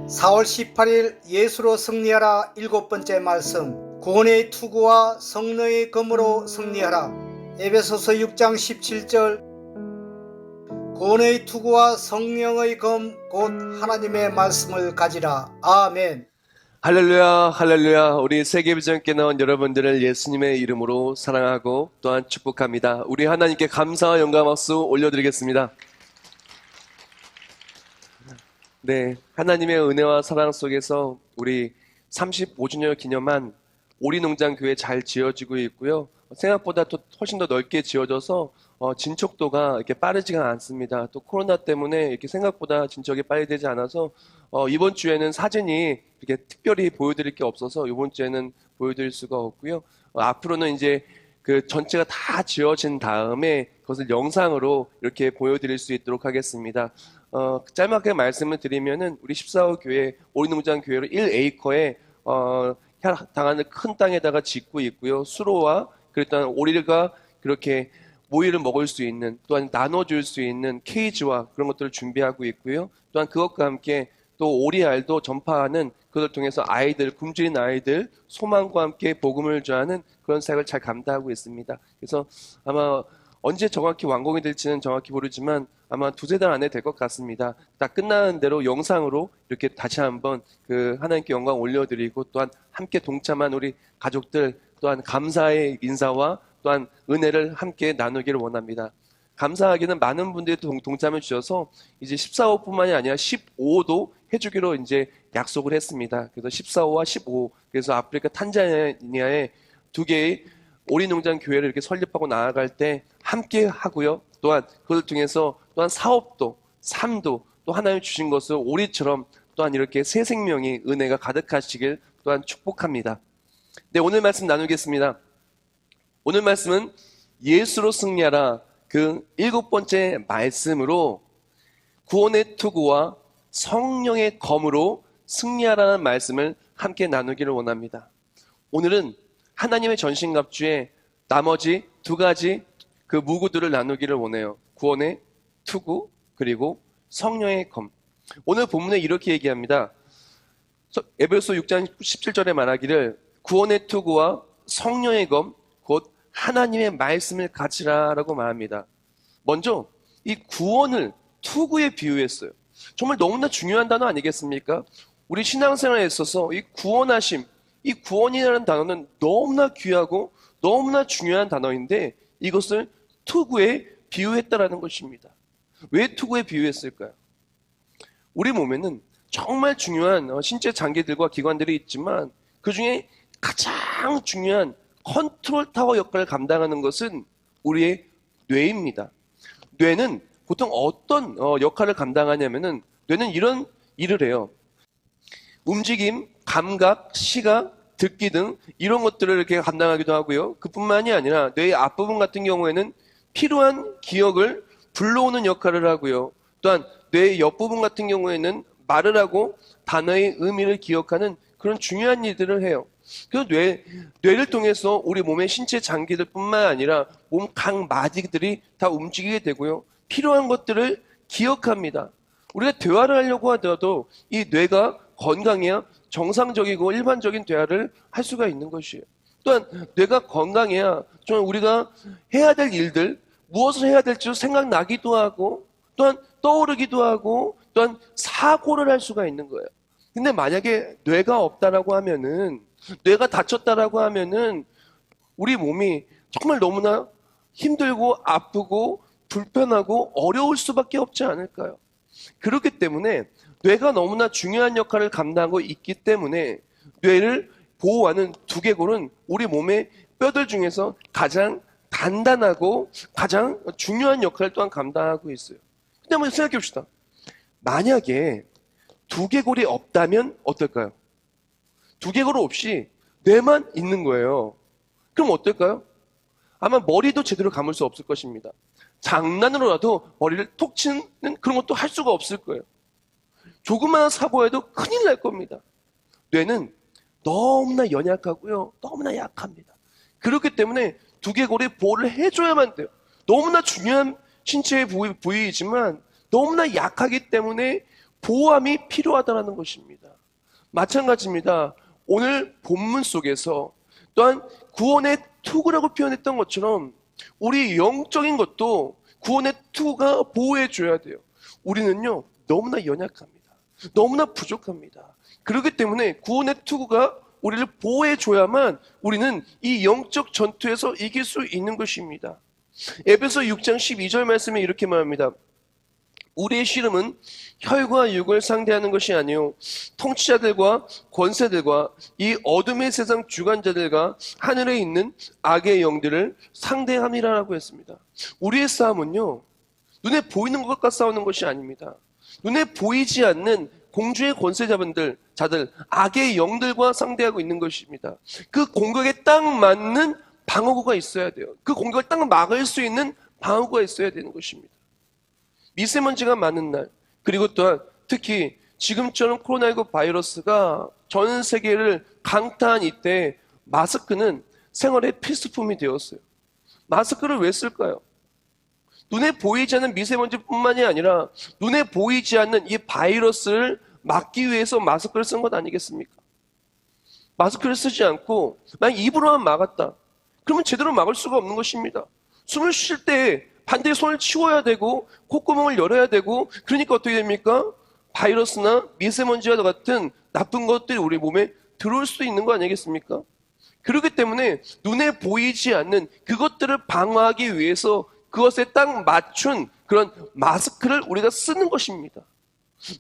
4월 18일 예수로 승리하라 일곱 번째 말씀. 구원의 투구와 성령의 검으로 승리하라. 에베소서 6장 17절. 구원의 투구와 성령의 검 곧 하나님의 말씀을 가지라. 아멘. 할렐루야, 할렐루야. 우리 세계비전께 나온 여러분들을 예수님의 이름으로 사랑하고 또한 축복합니다. 우리 하나님께 감사와 영광 박수 올려드리겠습니다. 네, 하나님의 은혜와 사랑 속에서 우리 35주년을 기념한 오리농장교회 잘 지어지고 있고요. 생각보다 또 훨씬 더 넓게 지어져서 진척도가 이렇게 빠르지가 않습니다. 또 코로나 때문에 이렇게 생각보다 진척이 빨리 되지 않아서 이번 주에는 사진이 이렇게 특별히 보여드릴 게 없어서 이번 주에는 보여드릴 수가 없고요. 앞으로는 이제 그 전체가 다 지어진 다음에 그것을 영상으로 이렇게 보여드릴 수 있도록 하겠습니다. 짤막하게 말씀을 드리면은 우리 14호 교회 오리농장 교회로 1에이커에 당하는 큰 땅에다가 짓고 있고요. 수로와 그랬던 오리가 그렇게 모이를 먹을 수 있는, 또한 나눠줄 수 있는 케이지와 그런 것들을 준비하고 있고요. 또한 그것과 함께 또 오리알도 전파하는 그것을 통해서 아이들, 굶주린 아이들, 소망과 함께 복음을 전하는 그런 사역을 잘 감당하고 있습니다. 그래서 아마 언제 정확히 완공이 될지는 정확히 모르지만 아마 두세 달 안에 될 것 같습니다. 다 끝나는 대로 영상으로 이렇게 다시 한번 그 하나님께 영광 올려드리고 또한 함께 동참한 우리 가족들 또한 감사의 인사와 또한 은혜를 함께 나누기를 원합니다. 감사하기는 많은 분들이 동참해 주셔서 이제 14호뿐만이 아니라 15호도 해주기로 이제 약속을 했습니다. 그래서 14호와 15호, 그래서 아프리카 탄자니아에 두 개의 오리농장 교회를 이렇게 설립하고 나아갈 때 함께 하고요. 또한 그것을 통해서 또한 사업도, 삶도 또 하나님 주신 것을 오리처럼 또한 이렇게 새 생명이 은혜가 가득하시길 또한 축복합니다. 네, 오늘 말씀 나누겠습니다. 오늘 말씀은 예수로 승리하라 그 일곱 번째 말씀으로 구원의 투구와 성령의 검으로 승리하라는 말씀을 함께 나누기를 원합니다. 오늘은 하나님의 전신갑주에 나머지 두 가지 그 무구들을 나누기를 원해요. 구원의 투구 그리고 성령의 검. 오늘 본문에 이렇게 얘기합니다. 에베소 6장 17절에 말하기를 구원의 투구와 성령의 검 곧 하나님의 말씀을 가지라라고 말합니다. 먼저 이 구원을 투구에 비유했어요. 정말 너무나 중요한 단어 아니겠습니까? 우리 신앙생활에 있어서 이 구원하심, 이 구원이라는 단어는 너무나 귀하고 너무나 중요한 단어인데 이것을 투구에 비유했다라는 것입니다. 왜 투구에 비유했을까요? 우리 몸에는 정말 중요한 신체 장기들과 기관들이 있지만 그 중에 가장 중요한 컨트롤 타워 역할을 감당하는 것은 우리의 뇌입니다. 뇌는 보통 어떤 역할을 감당하냐면은 뇌는 이런 일을 해요. 움직임, 감각, 시각, 듣기 등 이런 것들을 이렇게 감당하기도 하고요. 그뿐만이 아니라 뇌의 앞부분 같은 경우에는 필요한 기억을 불러오는 역할을 하고요. 또한 뇌의 옆부분 같은 경우에는 말을 하고 단어의 의미를 기억하는 그런 중요한 일들을 해요. 그 뇌를 통해서 우리 몸의 신체 장기들 뿐만 아니라 몸 각 마디들이 다 움직이게 되고요. 필요한 것들을 기억합니다. 우리가 대화를 하려고 하더라도 이 뇌가 건강해야 정상적이고 일반적인 대화를 할 수가 있는 것이에요. 또한 뇌가 건강해야 좀 우리가 해야 될 일들, 무엇을 해야 될지 생각나기도 하고 또한 떠오르기도 하고 또한 사고를 할 수가 있는 거예요. 근데 만약에 뇌가 없다라고 하면은 뇌가 다쳤다라고 하면은 우리 몸이 정말 너무나 힘들고 아프고 불편하고 어려울 수밖에 없지 않을까요? 그렇기 때문에 뇌가 너무나 중요한 역할을 감당하고 있기 때문에 뇌를 보호하는 두개골은 우리 몸의 뼈들 중에서 가장 단단하고 가장 중요한 역할을 또한 감당하고 있어요. 근데 한번 생각해 봅시다. 만약에 두개골이 없다면 어떨까요? 두개골 없이 뇌만 있는 거예요. 그럼 어떨까요? 아마 머리도 제대로 감을 수 없을 것입니다. 장난으로라도 머리를 톡 치는 그런 것도 할 수가 없을 거예요. 조그마한 사고에도 큰일 날 겁니다. 뇌는 너무나 연약하고요. 너무나 약합니다. 그렇기 때문에 두개골이 보호를 해줘야만 돼요. 너무나 중요한 신체의 부위이지만 너무나 약하기 때문에 보호함이 필요하다는 것입니다. 마찬가지입니다. 오늘 본문 속에서 또한 구원의 투구라고 표현했던 것처럼 우리 영적인 것도 구원의 투구가 보호해줘야 돼요. 우리는요 너무나 연약합니다. 너무나 부족합니다. 그렇기 때문에 구원의 투구가 우리를 보호해줘야만 우리는 이 영적 전투에서 이길 수 있는 것입니다. 에베소 6장 12절 말씀에 이렇게 말합니다. 우리의 씨름은 혈과 육을 상대하는 것이 아니요 통치자들과 권세들과 이 어둠의 세상 주관자들과 하늘에 있는 악의 영들을 상대함이라고 했습니다. 우리의 싸움은요 눈에 보이는 것과 싸우는 것이 아닙니다. 눈에 보이지 않는 공주의 권세자분들, 자들, 악의 영들과 상대하고 있는 것입니다. 그 공격에 딱 맞는 방어구가 있어야 돼요. 그 공격을 딱 막을 수 있는 방어구가 있어야 되는 것입니다. 미세먼지가 많은 날, 그리고 또한 특히 지금처럼 코로나19 바이러스가 전 세계를 강타한 이때 마스크는 생활의 필수품이 되었어요. 마스크를 왜 쓸까요? 눈에 보이지 않는 미세먼지뿐만이 아니라 눈에 보이지 않는 이 바이러스를 막기 위해서 마스크를 쓴 것 아니겠습니까? 마스크를 쓰지 않고 만약 입으로만 막았다. 그러면 제대로 막을 수가 없는 것입니다. 숨을 쉴 때 반드시 손을 치워야 되고 콧구멍을 열어야 되고 그러니까 어떻게 됩니까? 바이러스나 미세먼지와 같은 나쁜 것들이 우리 몸에 들어올 수 있는 거 아니겠습니까? 그렇기 때문에 눈에 보이지 않는 그것들을 방어하기 위해서 그것에 딱 맞춘 그런 마스크를 우리가 쓰는 것입니다.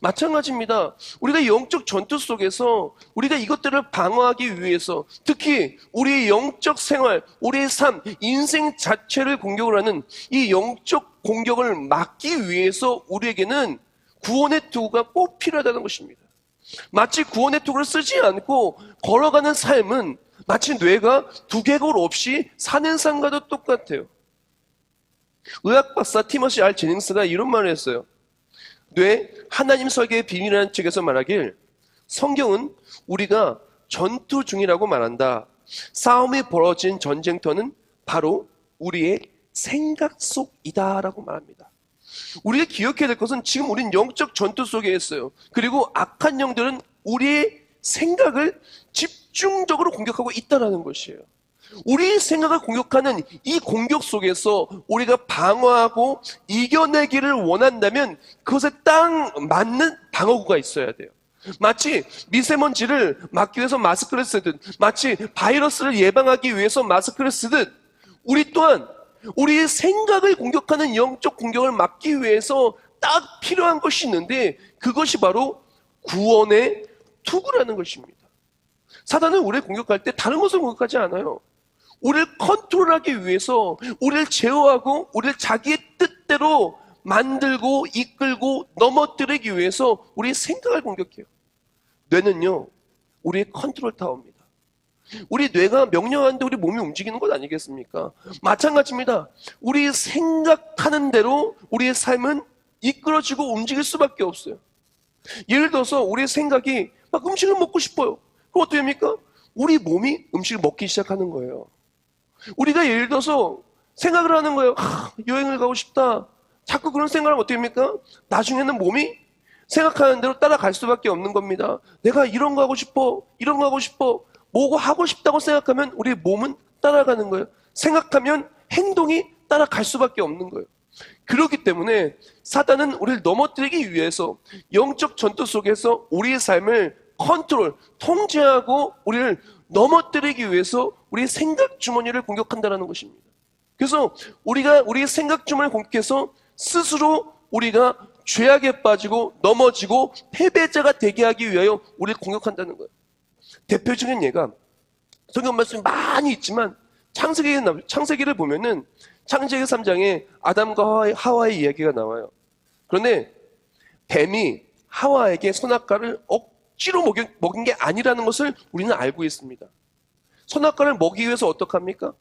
마찬가지입니다. 우리가 영적 전투 속에서 우리가 이것들을 방어하기 위해서 특히 우리의 영적 생활, 우리의 삶, 인생 자체를 공격을 하는 이 영적 공격을 막기 위해서 우리에게는 구원의 도구가 꼭 필요하다는 것입니다. 마치 구원의 도구를 쓰지 않고 걸어가는 삶은 마치 뇌가 두개골 없이 사는 삶과도 똑같아요. 의학 박사 티머시 R 제닝스가 이런 말을 했어요. 뇌 하나님 설계의 비밀이라는 책에서 말하길 성경은 우리가 전투 중이라고 말한다. 싸움이 벌어진 전쟁터는 바로 우리의 생각 속이다 라고 말합니다. 우리가 기억해야 될 것은 지금 우린 영적 전투 속에 있어요. 그리고 악한 영들은 우리의 생각을 집중적으로 공격하고 있다는 것이에요. 우리 생각을 공격하는 이 공격 속에서 우리가 방어하고 이겨내기를 원한다면 그것에 딱 맞는 방어구가 있어야 돼요. 마치 미세먼지를 막기 위해서 마스크를 쓰듯 마치 바이러스를 예방하기 위해서 마스크를 쓰듯 우리 또한 우리의 생각을 공격하는 영적 공격을 막기 위해서 딱 필요한 것이 있는데 그것이 바로 구원의 투구라는 것입니다. 사단은 우리를 공격할 때 다른 것을 공격하지 않아요. 우리를 컨트롤하기 위해서 우리를 제어하고 우리를 자기의 뜻대로 만들고 이끌고 넘어뜨리기 위해서 우리의 생각을 공격해요. 뇌는요 우리의 컨트롤 타워입니다. 우리 뇌가 명령하는데 우리 몸이 움직이는 것 아니겠습니까? 마찬가지입니다. 우리 생각하는 대로 우리의 삶은 이끌어지고 움직일 수밖에 없어요. 예를 들어서 우리의 생각이 막 음식을 먹고 싶어요. 그럼 어떻게 됩니까? 우리 몸이 음식을 먹기 시작하는 거예요. 우리가 예를 들어서 생각을 하는 거예요. 여행을 가고 싶다. 자꾸 그런 생각을 하면 어떻게 됩니까? 나중에는 몸이 생각하는 대로 따라갈 수밖에 없는 겁니다. 내가 이런 거 하고 싶어. 이런 거 하고 싶어. 뭐고 하고 싶다고 생각하면 우리 몸은 따라가는 거예요. 생각하면 행동이 따라갈 수밖에 없는 거예요. 그렇기 때문에 사단은 우리를 넘어뜨리기 위해서 영적 전투 속에서 우리의 삶을 컨트롤, 통제하고 우리를 넘어뜨리기 위해서 우리의 생각 주머니를 공격한다는 것입니다. 그래서 우리가 우리의 생각 주머니를 공격해서 스스로 우리가 죄악에 빠지고 넘어지고 패배자가 되게 하기 위하여 우리를 공격한다는 거예요. 대표적인 예가 성경 말씀이 많이 있지만 창세기를 보면은 창세기 3장에 아담과 하와의 이야기가 나와요. 그런데 뱀이 하와에게 선악과를 억지로 먹인 게 아니라는 것을 우리는 알고 있습니다. 선악과를 먹이기 위해서 어떻게 합니까?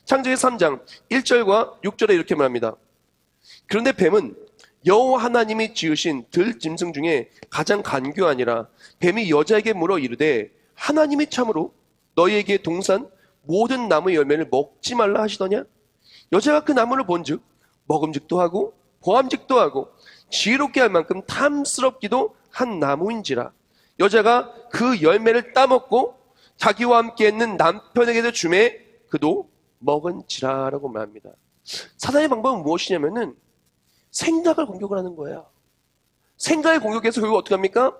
창세기 3장 1절과 6절에 이렇게 말합니다. 그런데 뱀은 여호와 하나님이 지으신 들 짐승 중에 가장 간교하니라. 뱀이 여자에게 물어 이르되 하나님이 참으로 너희에게 동산 모든 나무의 열매를 먹지 말라 하시더냐? 여자가 그 나무를 본즉 먹음직도 하고 보암직도 하고 지혜롭게 할 만큼 탐스럽기도 한 나무인지라. 여자가 그 열매를 따먹고 자기와 함께 있는 남편에게도 주매 그도 먹은지라라고 말합니다. 사단의 방법은 무엇이냐면은 생각을 공격을 하는 거예요. 생각을 공격해서 결국 어떻게 합니까?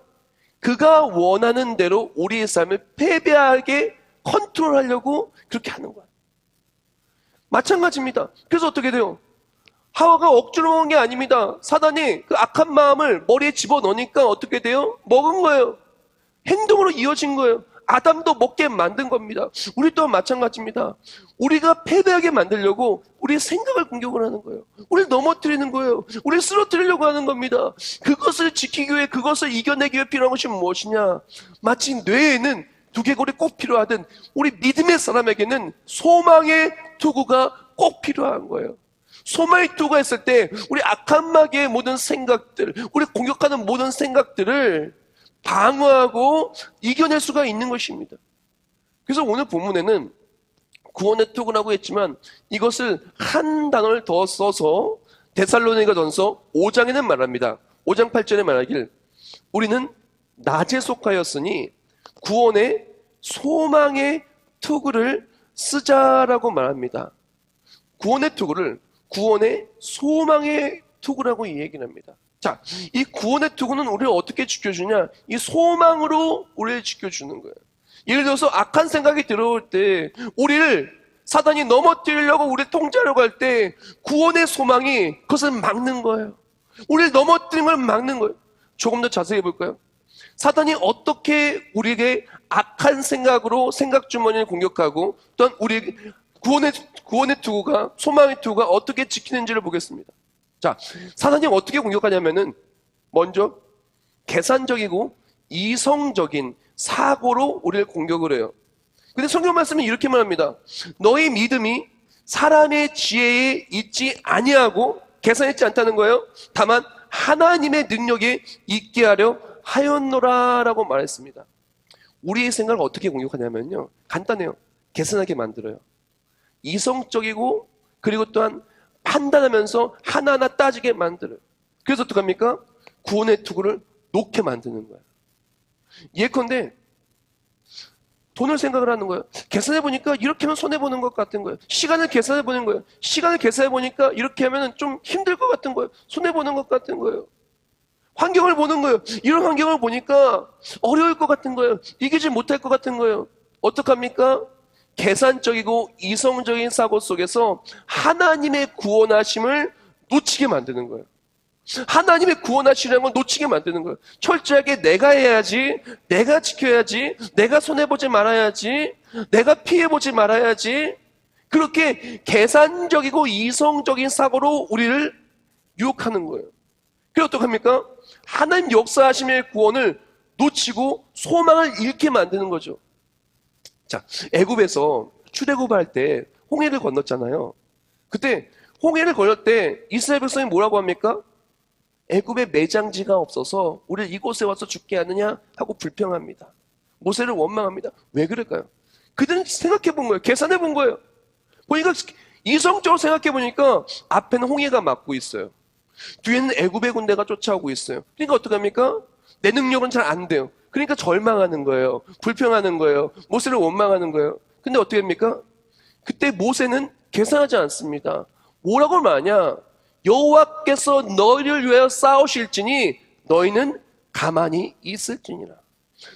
그가 원하는 대로 우리의 삶을 패배하게 컨트롤하려고 그렇게 하는 거예요. 마찬가지입니다. 그래서 어떻게 돼요? 하와가 억지로 먹은 게 아닙니다. 사단이 그 악한 마음을 머리에 집어넣으니까 어떻게 돼요? 먹은 거예요. 행동으로 이어진 거예요. 아담도 먹게 만든 겁니다. 우리 또한 마찬가지입니다. 우리가 패배하게 만들려고 우리의 생각을 공격을 하는 거예요. 우리를 넘어뜨리는 거예요. 우리를 쓰러뜨리려고 하는 겁니다. 그것을 지키기 위해, 그것을 이겨내기 위해 필요한 것이 무엇이냐? 마치 뇌에는 두개골이 꼭 필요하든 우리 믿음의 사람에게는 소망의 투구가 꼭 필요한 거예요. 소망의 투구가 있을 때 우리 악한 마귀의 모든 생각들, 우리 공격하는 모든 생각들을 방어하고 이겨낼 수가 있는 것입니다. 그래서 오늘 본문에는 구원의 투구라고 했지만 이것을 한 단어를 더 써서 데살로니가전서 5장에는 말합니다. 5장 8절에 말하길 우리는 낮에 속하였으니 구원의 소망의 투구를 쓰자라고 말합니다. 구원의 투구를 구원의 소망의 투구라고 이 얘기를 합니다. 자, 이 구원의 투구는 우리를 어떻게 지켜주냐? 이 소망으로 우리를 지켜주는 거예요. 예를 들어서 악한 생각이 들어올 때 우리를 사단이 넘어뜨리려고 우리를 통제하려고 할 때 구원의 소망이 그것을 막는 거예요. 우리를 넘어뜨리는 걸 막는 거예요. 조금 더 자세히 볼까요? 사단이 어떻게 우리에게 악한 생각으로 생각 주머니를 공격하고 또한 우리 구원의 투구가 소망의 투구가 어떻게 지키는지를 보겠습니다. 자, 사단이 어떻게 공격하냐면은 먼저 계산적이고 이성적인 사고로 우리를 공격을 해요. 근데 성경 말씀은 이렇게 말합니다. 너희 믿음이 사람의 지혜에 있지 아니하고 계산했지 않다는 거예요. 다만 하나님의 능력에 있게 하려 하였노라라고 말했습니다. 우리의 생각을 어떻게 공격하냐면요. 간단해요. 계산하게 만들어요. 이성적이고 그리고 또한 판단하면서 하나하나 따지게 만들어요. 그래서 어떡합니까? 구원의 투구를 놓게 만드는 거예요. 예컨대 돈을 생각을 하는 거예요. 계산해보니까 이렇게 하면 손해보는 것 같은 거예요. 시간을 계산해보는 거예요. 시간을 계산해보니까 이렇게 하면 좀 힘들 것 같은 거예요. 손해보는 것 같은 거예요. 환경을 보는 거예요. 이런 환경을 보니까 어려울 것 같은 거예요. 이기지 못할 것 같은 거예요. 어떡합니까? 계산적이고 이성적인 사고 속에서 하나님의 구원하심을 놓치게 만드는 거예요. 하나님의 구원하시라는 걸 놓치게 만드는 거예요. 철저하게 내가 해야지, 내가 지켜야지, 내가 손해보지 말아야지, 내가 피해보지 말아야지. 그렇게 계산적이고 이성적인 사고로 우리를 유혹하는 거예요. 그래서 어떡합니까? 하나님 역사하심의 구원을 놓치고 소망을 잃게 만드는 거죠. 자, 애굽에서 출애굽할 때 홍해를 건넜잖아요. 그때 홍해를 건널 때 이스라엘 백성이 뭐라고 합니까? 애굽에 매장지가 없어서 우리를 이곳에 와서 죽게 하느냐 하고 불평합니다. 모세를 원망합니다. 왜 그럴까요? 그들은 생각해 본 거예요. 계산해 본 거예요. 보니까 이성적으로 생각해 보니까 앞에는 홍해가 막고 있어요. 뒤에는 애굽의 군대가 쫓아오고 있어요. 그러니까 어떡합니까? 내 능력은 잘 안 돼요. 그러니까 절망하는 거예요. 불평하는 거예요. 모세를 원망하는 거예요. 근데 어떻게 합니까? 그때 모세는 계산하지 않습니다. 뭐라고 말하냐? 여호와께서 너희를 위하여 싸우실지니 너희는 가만히 있을지니라.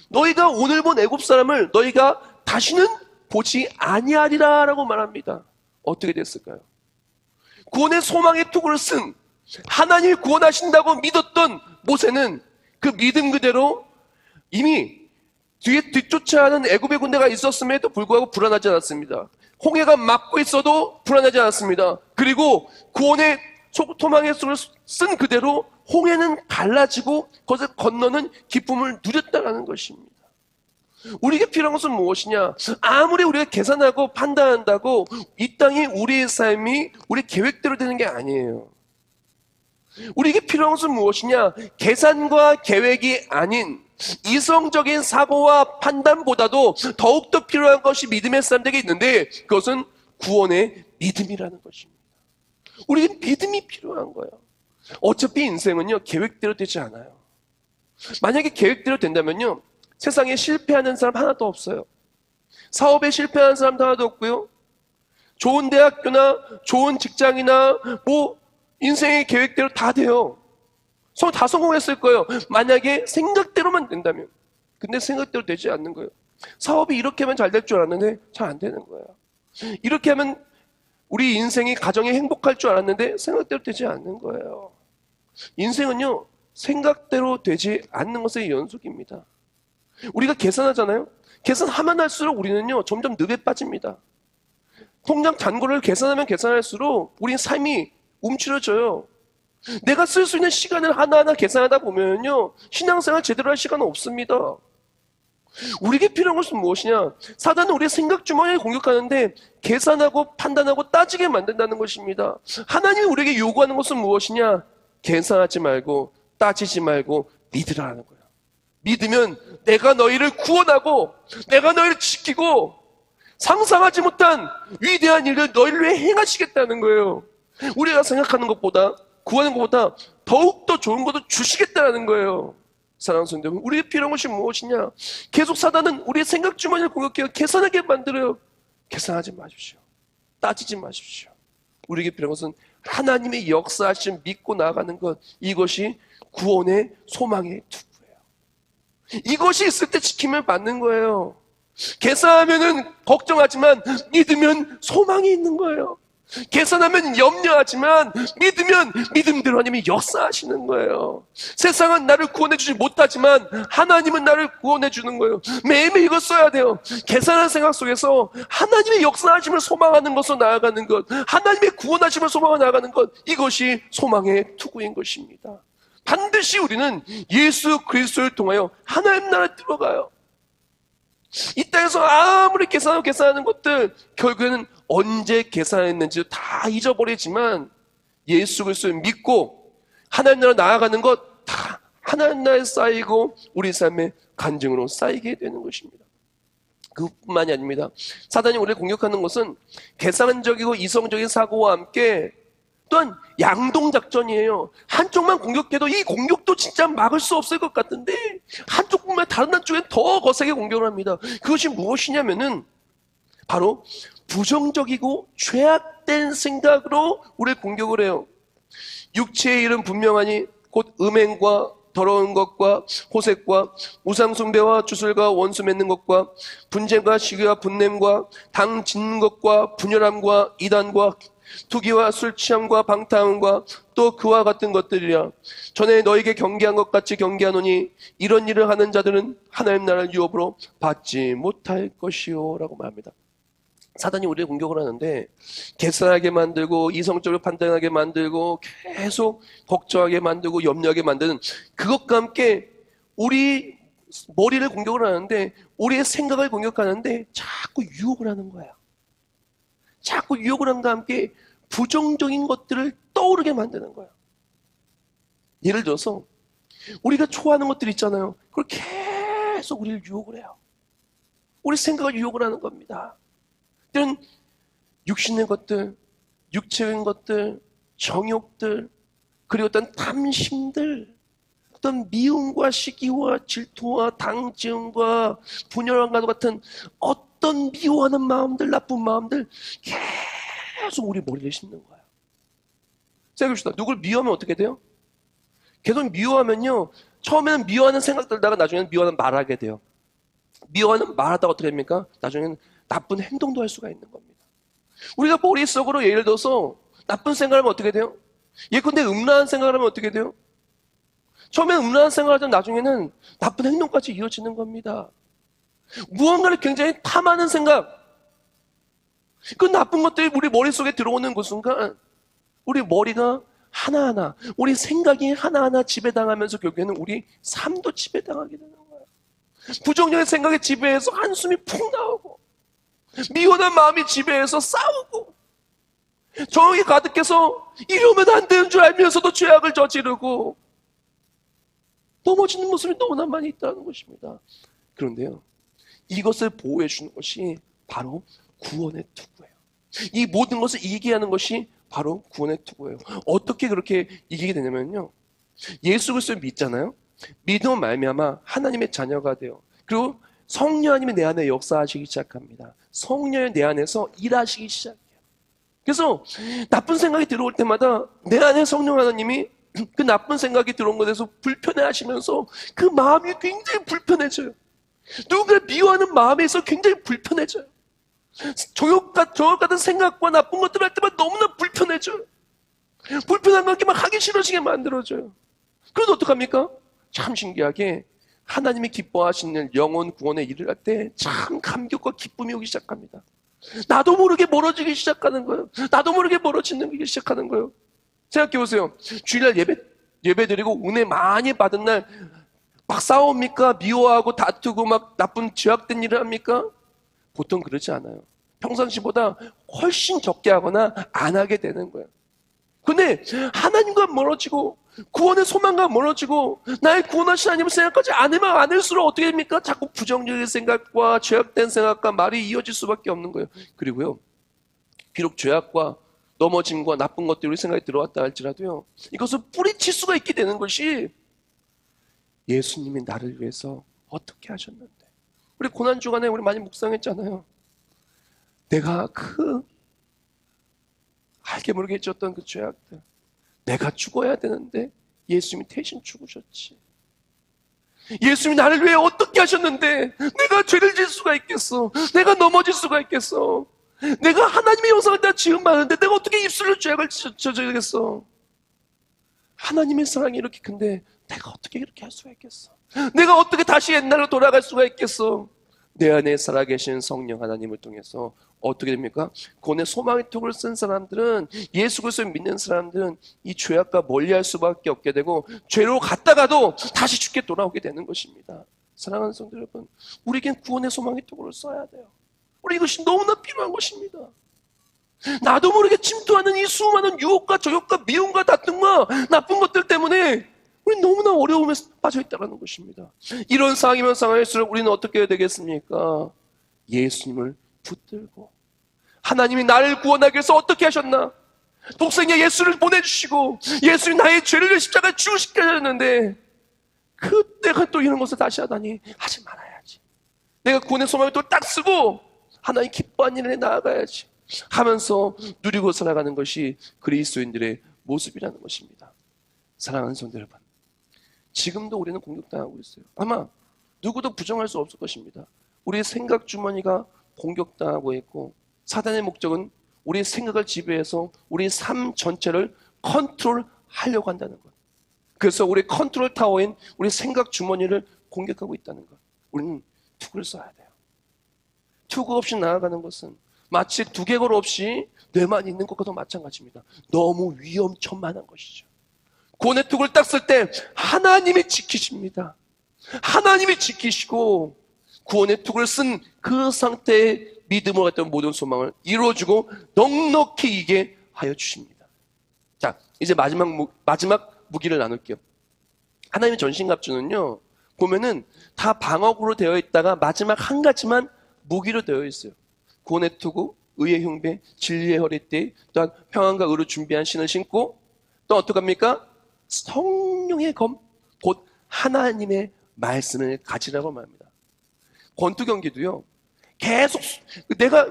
너희가 오늘 본 애굽 사람을 너희가 다시는 보지 아니하리라 라고 말합니다. 어떻게 됐을까요? 구원의 소망의 투구를 쓴 하나님이 구원하신다고 믿었던 모세는 그 믿음 그대로 이미 뒤에 뒤쫓아하는 애굽의 군대가 있었음에도 불구하고 불안하지 않았습니다. 홍해가 막고 있어도 불안하지 않았습니다. 그리고 구원의 소망의 수를 쓴 그대로 홍해는 갈라지고 그것을 건너는 기쁨을 누렸다는 것입니다. 우리에게 필요한 것은 무엇이냐? 아무리 우리가 계산하고 판단한다고 이 땅이 우리의 삶이 우리 계획대로 되는 게 아니에요. 우리에게 필요한 것은 무엇이냐? 계산과 계획이 아닌 이성적인 사고와 판단보다도 더욱더 필요한 것이 믿음의 사람들에게 있는데 그것은 구원의 믿음이라는 것입니다. 우리에게 믿음이 필요한 거예요. 어차피 인생은요, 계획대로 되지 않아요. 만약에 계획대로 된다면요, 세상에 실패하는 사람 하나도 없어요. 사업에 실패하는 사람도 하나도 없고요. 좋은 대학교나 좋은 직장이나 뭐 인생의 계획대로 다 돼요. 다 성공했을 거예요. 만약에 생각대로만 된다면. 근데 생각대로 되지 않는 거예요. 사업이 이렇게 하면 잘 될 줄 알았는데 잘 안 되는 거예요. 이렇게 하면 우리 인생이 가정이 행복할 줄 알았는데 생각대로 되지 않는 거예요. 인생은요, 생각대로 되지 않는 것의 연속입니다. 우리가 계산하잖아요. 계산하면 할수록 우리는요, 점점 늪에 빠집니다. 통장 잔고를 계산하면 계산할수록 우리 삶이 움츠러져요. 내가 쓸 수 있는 시간을 하나하나 계산하다 보면요, 신앙생활 제대로 할 시간은 없습니다. 우리에게 필요한 것은 무엇이냐? 사단은 우리의 생각 주머니를 공격하는데 계산하고 판단하고 따지게 만든다는 것입니다. 하나님이 우리에게 요구하는 것은 무엇이냐? 계산하지 말고 따지지 말고 믿으라는 거예요. 믿으면 내가 너희를 구원하고 내가 너희를 지키고 상상하지 못한 위대한 일을 너희를 위해 행하시겠다는 거예요. 우리가 생각하는 것보다, 구하는 것보다 더욱더 좋은 것도 주시겠다는 거예요. 사랑하는 성도 여러분, 우리에게 필요한 것이 무엇이냐? 계속 사단은 우리의 생각 주머니를 공격해요. 계산하게 만들어요. 계산하지 마십시오. 따지지 마십시오. 우리에게 필요한 것은 하나님의 역사하심 믿고 나아가는 것, 이것이 구원의 소망의 투구예요. 이것이 있을 때 지키면 받는 거예요. 계산하면은 걱정하지만 믿으면 소망이 있는 거예요. 계산하면 염려하지만 믿으면 믿음대로 하나님이 역사하시는 거예요. 세상은 나를 구원해주지 못하지만 하나님은 나를 구원해주는 거예요. 매일매일 이거 써야 돼요. 계산하는 생각 속에서 하나님의 역사하심을 소망하는 것으로 나아가는 것, 하나님의 구원하심을 소망하고 나아가는 것, 이것이 소망의 투구인 것입니다. 반드시 우리는 예수 그리스도를 통하여 하나님 나라에 들어가요. 이 땅에서 아무리 계산하는 것들 결국에는 언제 계산했는지 다 잊어버리지만 예수 그리스도를 믿고 하나님 나라로 나아가는 것 다 하나님 나라에 쌓이고 우리 삶의 간증으로 쌓이게 되는 것입니다. 그뿐만이 아닙니다. 사단이 우리를 공격하는 것은 계산적이고 이성적인 사고와 함께 또한 양동작전이에요. 한쪽만 공격해도 이 공격도 진짜 막을 수 없을 것 같은데 한쪽 보면 다른 한쪽엔 더 거세게 공격을 합니다. 그것이 무엇이냐면은 바로 부정적이고 죄악된 생각으로 우리를 공격을 해요. 육체의 일은 분명하니 곧 음행과 더러운 것과 호색과 우상숭배와 주술과 원수 맺는 것과 분쟁과 시기와 분냄과 당 짓는 것과 분열함과 이단과 투기와 술 취함과 방탕함과 또 그와 같은 것들이라. 전에 너에게 경계한 것 같이 경계하노니 이런 일을 하는 자들은 하나님 나라를 유업으로 받지 못할 것이요 라고 말합니다. 사단이 우리를 공격을 하는데 계산하게 만들고 이성적으로 판단하게 만들고 계속 걱정하게 만들고 염려하게 만드는 그것과 함께 우리 머리를 공격을 하는데 우리의 생각을 공격하는데 자꾸 유혹을 하는 거야. 자꾸 유혹을 한과 함께 부정적인 것들을 떠오르게 만드는 거야. 예를 들어서 우리가 좋아하는 것들 있잖아요. 그걸 계속 우리를 유혹을 해요. 우리 생각을 유혹을 하는 겁니다. 때는 육신의 것들, 육체적인 것들, 정욕들, 그리고 어떤 탐심들, 어떤 미움과 시기와 질투와 당지음과 분열함과 같은 어떤 미워하는 마음들, 나쁜 마음들 계속 우리 머리를 씹는 거예요. 생각해봅시다. 누굴 미워하면 어떻게 돼요? 계속 미워하면요, 처음에는 미워하는 생각 들다가 나중에는 미워하는 말하게 돼요. 미워하는 말하다가 어떻게 됩니까? 나중에는 나쁜 행동도 할 수가 있는 겁니다. 우리가 머릿속으로 예를 들어서 나쁜 생각을 하면 어떻게 돼요? 예컨대 음란한 생각을 하면 어떻게 돼요? 처음에는 음란한 생각을 하지만 나중에는 나쁜 행동까지 이어지는 겁니다. 무언가를 굉장히 탐하는 생각, 그 나쁜 것들이 우리 머릿속에 들어오는 그 순간 우리 머리가 하나하나, 우리 생각이 하나하나 지배당하면서 결국에는 우리 삶도 지배당하게 되는 거예요. 부정적인 생각에 지배해서 한숨이 푹 나오고, 미워한 마음이 지배해서 싸우고, 정욕이 가득해서 이러면 안 되는 줄 알면서도 죄악을 저지르고 넘어지는 모습이 너무나 많이 있다는 것입니다. 그런데요, 이것을 보호해 주는 것이 바로 구원의 투구예요. 이 모든 것을 이기게 하는 것이 바로 구원의 투구예요. 어떻게 그렇게 이기게 되냐면요. 예수 그리스도를 믿잖아요. 믿음으로 말미암아 하나님의 자녀가 돼요. 그리고 성령 하나님이 내 안에 역사하시기 시작합니다. 성령이 내 안에서 일하시기 시작해요. 그래서 나쁜 생각이 들어올 때마다 내 안에 성령 하나님이 그 나쁜 생각이 들어온 것에 대해서 불편해 하시면서 그 마음이 굉장히 불편해져요. 누군가를 미워하는 마음에서 굉장히 불편해져요. 저욕 같은 생각과 나쁜 것들을 할 때마다 너무나 불편해져요. 불편한 것 막 하기 싫어지게 만들어져요. 그래서 어떡합니까? 참 신기하게 하나님이 기뻐하시는 영혼 구원의 일을 할 때 참 감격과 기쁨이 오기 시작합니다. 나도 모르게 멀어지기 시작하는 거예요. 나도 모르게 멀어지기 시작하는 거예요. 생각해보세요. 주일날 예배 드리고 은혜 많이 받은 날 막 싸웁니까? 미워하고 다투고 막 나쁜 죄악된 일을 합니까? 보통 그러지 않아요. 평상시보다 훨씬 적게 하거나 안 하게 되는 거예요. 근데 하나님과 멀어지고 구원의 소망과 멀어지고 나의 구원하신 하나님을 생각하지 않으면 않을수록 어떻게 됩니까? 자꾸 부정적인 생각과 죄악된 생각과 말이 이어질 수밖에 없는 거예요. 그리고요, 비록 죄악과 넘어짐과 나쁜 것들이 우리 생각에 들어왔다 할지라도요, 이것을 뿌리칠 수가 있게 되는 것이 예수님이 나를 위해서 어떻게 하셨는데. 우리 고난주간에 우리 많이 묵상했잖아요. 내가 알게 모르게 했었던 그 죄악들, 내가 죽어야 되는데 예수님이 대신 죽으셨지. 예수님이 나를 위해 어떻게 하셨는데 내가 죄를 질 수가 있겠어? 내가 넘어질 수가 있겠어? 내가 하나님의 형상을 다 지음 받는데 내가 어떻게 입술로 죄악을 저지르겠어? 하나님의 사랑이 이렇게 큰데 내가 어떻게 이렇게 할 수가 있겠어? 내가 어떻게 다시 옛날로 돌아갈 수가 있겠어? 내 안에 살아계신 성령 하나님을 통해서 어떻게 됩니까? 구원의 소망의 톡을 쓴 사람들은, 예수 그리스도를 믿는 사람들은 이 죄악과 멀리할 수밖에 없게 되고 죄로 갔다가도 다시 죽게 돌아오게 되는 것입니다. 사랑하는 성도 여러분, 우리에겐 구원의 소망의 톡을 써야 돼요. 우리 이것이 너무나 필요한 것입니다. 나도 모르게 침투하는 이 수많은 유혹과 저욕과 미움과 다툼과 나쁜 것들 때문에 우리 너무나 어려움에 빠져있다는 것입니다. 이런 상황이면 상황일수록 우리는 어떻게 해야 되겠습니까? 예수님을 붙들고, 하나님이 나를 구원하기 위해서 어떻게 하셨나? 독생자 예수를 보내주시고 예수님 나의 죄를 십자가에 죽으시게 하셨는데 그때가 또 이런 것을 다시 하다니 하지 말아야지. 내가 구원의 소망을 또 딱 쓰고 하나님 기뻐하는 일에 나아가야지 하면서 누리고 살아가는 것이 그리스도인들의 모습이라는 것입니다. 사랑하는 성도 여러분, 지금도 우리는 공격당하고 있어요. 아마 누구도 부정할 수 없을 것입니다. 우리의 생각 주머니가 공격당하고 있고, 사단의 목적은 우리의 생각을 지배해서 우리의 삶 전체를 컨트롤하려고 한다는 것. 그래서 우리의 컨트롤 타워인 우리의 생각 주머니를 공격하고 있다는 것. 우리는 투구를 써야 돼요. 투구 없이 나아가는 것은 마치 두개골 없이 뇌만 있는 것과도 마찬가지입니다. 너무 위험천만한 것이죠. 구원의 투구를 딱 쓸 때 하나님이 지키십니다. 하나님이 지키시고 구원의 투구를 쓴 그 상태의 믿음으로 갔던 모든 소망을 이루어주고 넉넉히 이게 하여 주십니다. 자, 이제 마지막 무기를 나눌게요. 하나님의 전신갑주는요, 보면은 다 방어구로 되어 있다가 마지막 한 가지만 무기로 되어 있어요. 구원의 투구, 의의 흉배, 진리의 허리띠, 또한 평안과 의로 준비한 신을 신고, 또 어떡합니까? 성령의 검, 곧 하나님의 말씀을 가지라고 말합니다. 권투 경기도요, 계속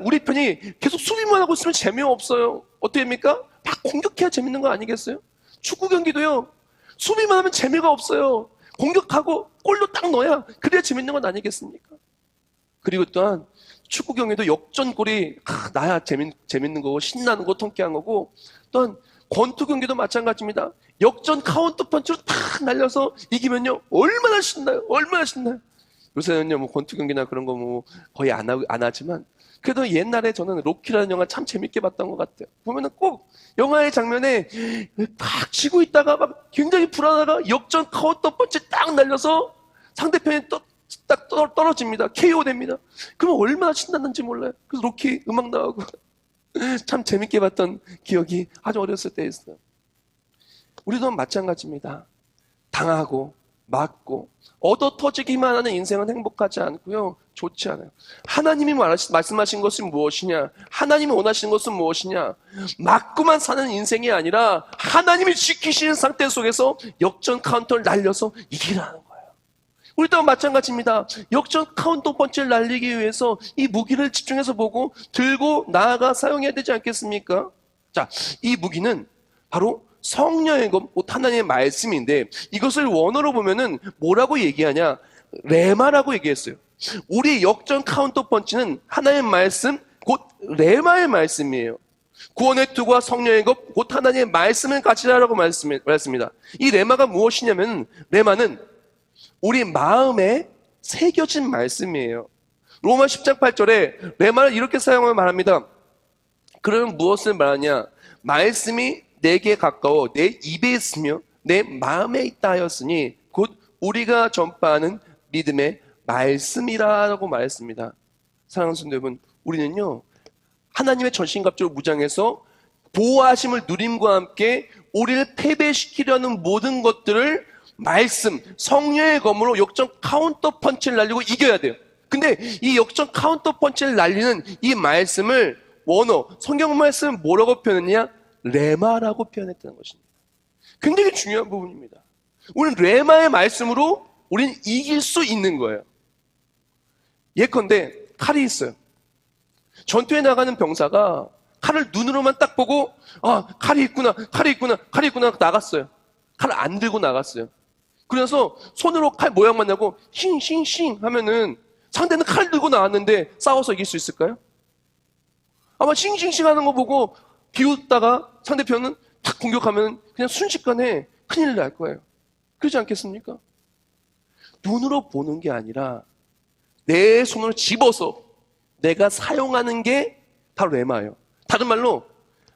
우리 편이 계속 수비만 하고 있으면 재미없어요. 어떻게 합니까? 막 공격해야 재밌는 거 아니겠어요? 축구 경기도요, 수비만 하면 재미가 없어요. 공격하고 골로 딱 넣어야 그래야 재밌는 건 아니겠습니까? 그리고 또한 축구 경기도 역전골이 나야 재밌는 거고 신나는 거 통쾌한 거고, 또한 권투 경기도 마찬가지입니다. 역전 카운터 펀치로 탁 날려서 이기면요 얼마나 신나요. 얼마나 신나요. 요새는요 뭐 권투 경기나 그런 거 뭐 거의 안 하지만, 그래도 옛날에 저는 로키라는 영화 참 재밌게 봤던 것 같아요. 보면은 꼭 영화의 장면에 딱 지고 있다가 막 굉장히 불안하다가 역전 카운터 펀치 딱 날려서 상대편이 딱 떨어집니다. KO 됩니다. 그러면 얼마나 신났는지 몰라요. 그래서 로키 음악 나오고 참 재밌게 봤던 기억이 아주 어렸을 때 있어요. 우리도 마찬가지입니다. 당하고 맞고 얻어 터지기만 하는 인생은 행복하지 않고요. 좋지 않아요. 하나님이 말씀하신 것은 무엇이냐? 하나님이 원하시는 것은 무엇이냐? 맞고만 사는 인생이 아니라 하나님이 지키시는 상태 속에서 역전 카운터를 날려서 이기라는 거예요. 우리 또한 마찬가지입니다. 역전 카운터 펀치를 날리기 위해서 이 무기를 집중해서 보고 들고 나아가 사용해야 되지 않겠습니까? 자, 이 무기는 바로 성령의 것, 곧 하나님의 말씀인데 이것을 원어로 보면은 뭐라고 얘기하냐? 레마라고 얘기했어요. 우리 역전 카운터 펀치는 하나님의 말씀, 곧 레마의 말씀이에요. 구원의 투구와 성령의 것, 곧 하나님의 말씀을 가지라라고 말했습니다. 이 레마가 무엇이냐면 레마는 우리 마음에 새겨진 말씀이에요. 로마 10장 8절에 레마를 이렇게 사용하며 말합니다. 그러면 무엇을 말하냐? 말씀이 내게 가까워 내 입에 있으며 내 마음에 있다 하였으니 곧 우리가 전파하는 믿음의 말씀이라고 말했습니다. 사랑하는 성도 여러분, 우리는요 하나님의 전신갑주로 무장해서 보호하심을 누림과 함께 우리를 패배시키려는 모든 것들을 말씀, 성령의 검으로 역전 카운터 펀치를 날리고 이겨야 돼요. 근데 이 역전 카운터 펀치를 날리는 이 말씀을 원어, 성경 말씀은 뭐라고 표현했냐? 레마라고 표현했다는 것입니다. 굉장히 중요한 부분입니다. 우리는 레마의 말씀으로 우리는 이길 수 있는 거예요. 예컨대 칼이 있어요. 전투에 나가는 병사가 칼을 눈으로만 딱 보고 칼이 있구나, 칼이 있구나, 칼이 있구나 나갔어요. 칼을 안 들고 나갔어요. 그래서 손으로 칼 모양만 나고 싱싱싱 하면은 상대는 칼 들고 나왔는데 싸워서 이길 수 있을까요? 아마 싱싱싱 하는 거 보고 비웃다가 상대편은 탁 공격하면 그냥 순식간에 큰일 날 거예요. 그렇지 않겠습니까? 눈으로 보는 게 아니라 내 손으로 집어서 내가 사용하는 게 바로 레마예요. 다른 말로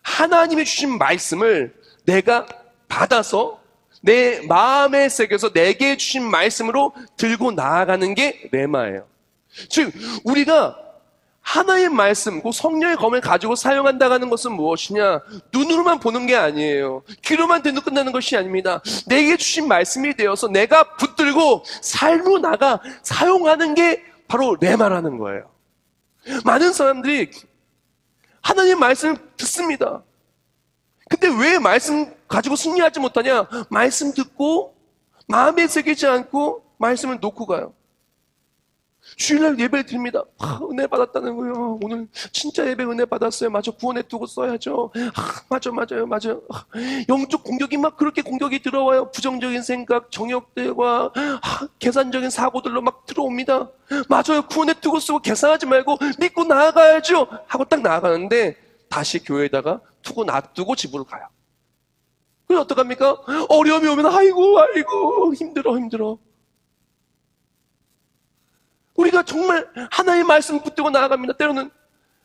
하나님이 주신 말씀을 내가 받아서 내 마음에 새겨서 내게 주신 말씀으로 들고 나아가는 게 레마예요. 즉 우리가 하나의 말씀, 그 성령의 검을 가지고 사용한다는 것은 무엇이냐? 눈으로만 보는 게 아니에요. 귀로만 듣고 끝나는 것이 아닙니다. 내게 주신 말씀이 되어서 내가 붙들고 삶으로 나가 사용하는 게 바로 레마라는 거예요. 많은 사람들이 하나님의 말씀을 듣습니다. 근데 왜 말씀 가지고 승리하지 못하냐? 말씀 듣고 마음에 새기지 않고 말씀을 놓고 가요. 주일날 예배를 드립니다. 은혜 받았다는 거예요. 오늘 진짜 예배 은혜 받았어요. 맞아, 구원에 두고 써야죠. 맞아요. 영적 공격이 막 그렇게 공격이 들어와요. 부정적인 생각, 정욕들과 계산적인 사고들로 막 들어옵니다. 맞아요, 구원에 두고 쓰고 계산하지 말고 믿고 나아가야죠 하고 딱 나아가는데 다시 교회에다가 두고 놔두고 집으로 가요. 그래서 어떡합니까? 어려움이 오면 아이고 힘들어. 우리가 정말 하나의 말씀 붙들고 나아갑니다. 때로는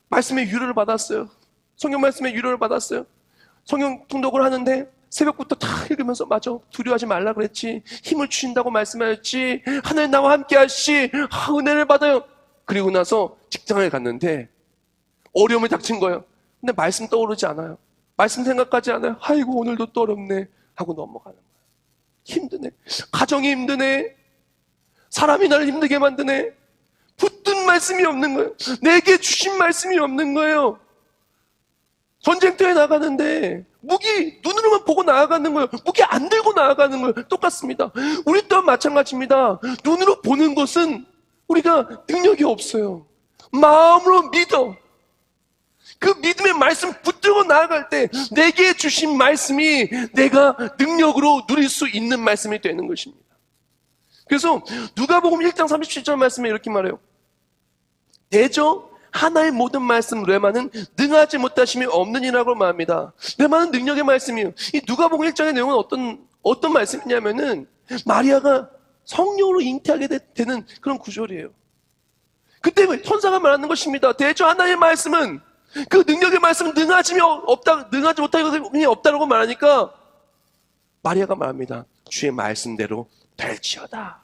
말씀의 위로를 받았어요. 성경 말씀의 위로를 받았어요. 성경 통독을 하는데 새벽부터 다 읽으면서 맞아, 두려워하지 말라 그랬지, 힘을 주신다고 말씀하셨지, 하나님 나와 함께 하시, 은혜를 받아요. 그리고 나서 직장을 갔는데 어려움이 닥친 거예요. 근데 말씀 떠오르지 않아요. 말씀 생각하지 않아요. 아이고 오늘도 또 어렵네 하고 넘어가는 거예요. 힘드네, 가정이 힘드네, 사람이 나를 힘들게 만드네. 붙든 말씀이 없는 거예요. 내게 주신 말씀이 없는 거예요. 전쟁터에 나가는데 무기 눈으로만 보고 나아가는 거예요. 무기 안 들고 나아가는 거예요. 똑같습니다. 우리 또한 마찬가지입니다. 눈으로 보는 것은 우리가 능력이 없어요. 마음으로 믿어. 그 믿음의 말씀 붙들고 나아갈 때 내게 주신 말씀이 내가 능력으로 누릴 수 있는 말씀이 되는 것입니다. 그래서 누가복음 1장 37절 말씀에 이렇게 말해요. 대저 하나의 모든 말씀 레마는 능하지 못하심이 없느니라고 말합니다. 레마는 능력의 말씀이에요. 이 누가복음 1장의 내용은 어떤 말씀이냐면은 마리아가 성령으로 잉태하게 되는 그런 구절이에요. 그때 천사가 말하는 것입니다. 대저 하나의 말씀은 그 능력의 말씀은 능하지 못하심이 없다라고 말하니까 마리아가 말합니다. 주의 말씀대로 될지어다.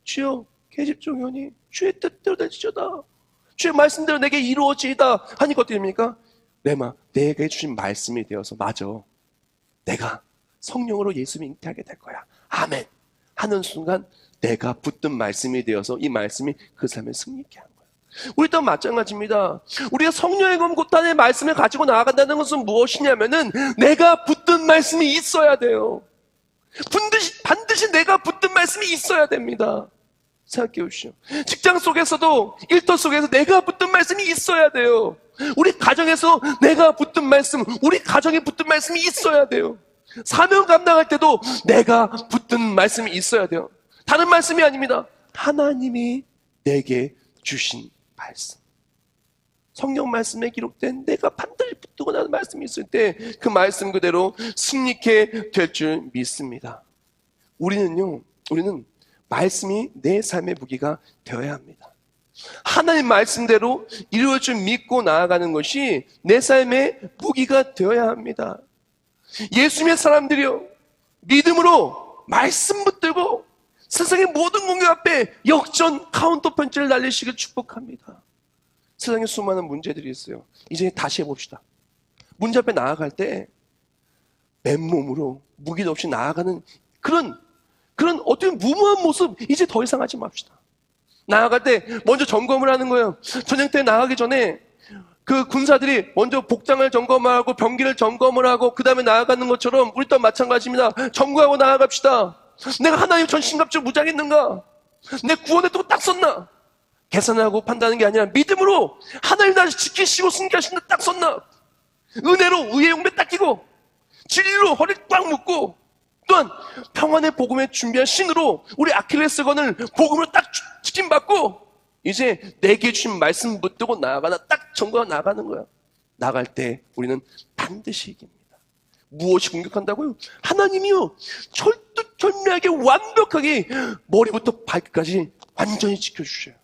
주여 계집종이오니 주의 뜻대로 될지어다. 주의 말씀대로 내게 이루어지이다 하니까 어떻게 됩니까? 레마, 내게 주신 말씀이 되어서 맞아, 내가 성령으로 예수를 잉태하게 될 거야. 아멘. 하는 순간 내가 붙든 말씀이 되어서 이 말씀이 그 삶을 승리케 하는 거예요. 우리 또한 마찬가지입니다. 우리가 성령의 검고단의 말씀을 가지고 나아간다는 것은 무엇이냐면은 내가 붙든 말씀이 있어야 돼요. 반드시 내가 붙든 말씀이 있어야 됩니다. 생각해 보십시오. 직장 속에서도 일터 속에서 내가 붙든 말씀이 있어야 돼요. 우리 가정에서 내가 붙든 말씀, 우리 가정에 붙든 말씀이 있어야 돼요. 사명 감당할 때도 내가 붙든 말씀이 있어야 돼요. 다른 말씀이 아닙니다. 하나님이 내게 주신 말씀. 성경 말씀에 기록된 내가 반드시 붙들고 나는 말씀이 있을 때 그 말씀 그대로 승리케 될 줄 믿습니다. 우리는 말씀이 내 삶의 무기가 되어야 합니다. 하나님 말씀대로 이루어질 줄 믿고 나아가는 것이 내 삶의 무기가 되어야 합니다. 예수님의 사람들이요, 믿음으로 말씀 붙들고 세상의 모든 공격 앞에 역전 카운터 펀치를 날리시길 축복합니다. 세상에 수많은 문제들이 있어요. 이제 다시 해봅시다. 문제 앞에 나아갈 때 맨몸으로 무기도 없이 나아가는 그런 어떻게 무모한 모습 이제 더 이상 하지 맙시다. 나아갈 때 먼저 점검을 하는 거예요. 전쟁터에 나가기 전에 그 군사들이 먼저 복장을 점검하고 병기를 점검을 하고 그 다음에 나아가는 것처럼 우리 또한 마찬가지입니다. 점검하고 나아갑시다. 내가 하나님 전신갑주를 무장했는가? 내 구원의 도구 딱 썼나? 계산하고 판단하는 게 아니라 믿음으로 하나님 나를 지키시고 승리하신다 딱 썼나? 은혜로 의의 용배 딱 끼고 진리로 허리를 꽉 묶고 또한 평안의 복음에 준비한 신으로 우리 아킬레스건을 복음으로 딱 지킴받고 이제 내게 주신 말씀 붙들고 나아가나 딱 점검하고 나가는 거야. 나갈 때 우리는 반드시 이깁니다. 무엇이 공격한다고요? 하나님이요, 철두철미하게 완벽하게 머리부터 발끝까지 완전히 지켜주셔요.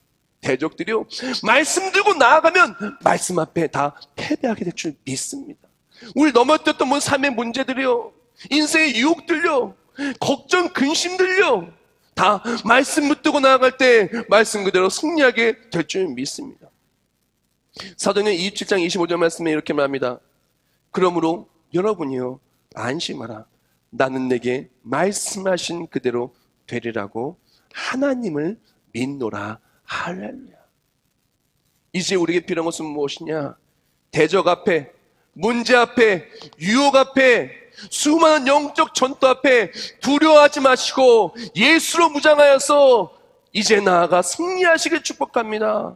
대적들이요, 말씀 들고 나아가면 말씀 앞에 다 패배하게 될 줄 믿습니다. 우리 넘어뜨렸던 모든 삶의 문제들이요, 인생의 유혹들요, 걱정, 근심들요, 다 말씀 붙들고 나아갈 때 말씀 그대로 승리하게 될 줄 믿습니다. 사도행전 27장 25절 말씀에 이렇게 말합니다. 그러므로 여러분이요, 안심하라. 나는 내게 말씀하신 그대로 되리라고 하나님을 믿노라. 할렐루야. 이제 우리에게 필요한 것은 무엇이냐? 대적 앞에, 문제 앞에, 유혹 앞에, 수많은 영적 전투 앞에 두려워하지 마시고 예수로 무장하여서 이제 나아가 승리하시길 축복합니다.